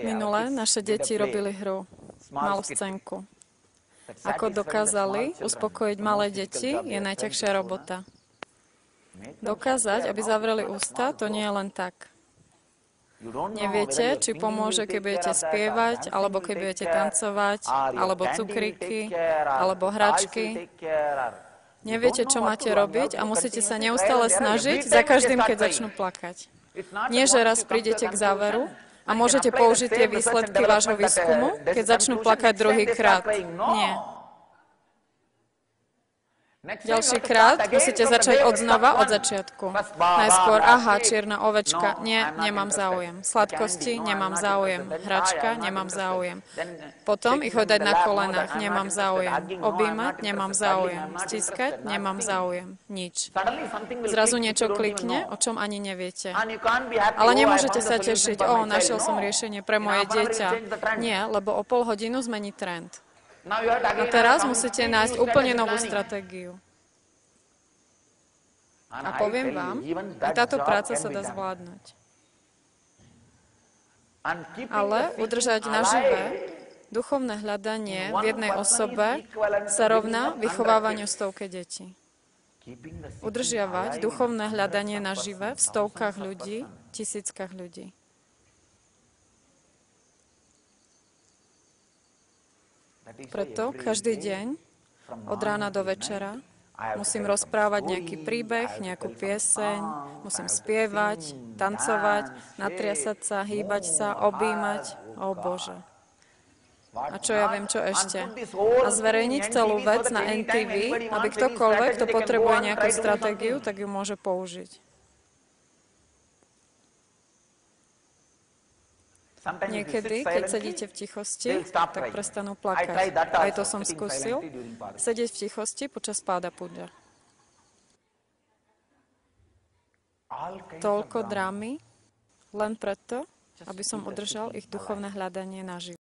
Minule naše deti robili hru, malú scénku. Ako dokázali uspokojiť malé deti, je najťažšia robota. Dokázať, aby zavreli ústa, to nie je len tak. Neviete, či pomôže, keď budete spievať, alebo keď budete tancovať, alebo cukríky, alebo hračky. Neviete, čo máte robiť a musíte sa neustále snažiť za každým, keď začnú plakať. Nie, že raz prídete k záveru a môžete použiť tie výsledky vášho výskumu, keď začnú plakať druhýkrát. Nie. Ďalší krát musíte začať odznova, od začiatku. Najskôr, čierna ovečka, nie, nemám záujem. Sladkosti, nemám záujem. Hračka, nemám záujem. Potom ich hodať na kolenách, nemám záujem. Objímať, nemám záujem. Stiskať, nemám záujem. Nič. Zrazu niečo klikne, o čom ani neviete. Ale nemôžete sa tešiť, našiel som riešenie pre moje dieťa. Nie, lebo o pol hodinu zmení trend. A teraz musíte nájsť úplne novú stratégiu. A poviem vám, že táto práca sa dá zvládnuť. Ale udržať naživé duchovné hľadanie v jednej osobe sa rovná vychovávaniu stovke detí. Udržiavať duchovné hľadanie nažive v stovkách ľudí, tisíckach ľudí. Preto každý deň, od rána do večera, musím rozprávať nejaký príbeh, nejakú pieseň, musím spievať, tancovať, natriasať sa, hýbať sa, objímať. Ó Bože. A čo ja viem, čo ešte. A zverejniť celú vec na NTV, aby ktokoľvek, kto potrebuje nejakú stratégiu, tak ju môže použiť. Niekedy, keď sedíte v tichosti, tak prestanú plakať. Aj to som skúsil. Sedieť v tichosti počas páda púdža. Toľko drámy, len preto, aby som udržal ich duchovné hľadanie naživo.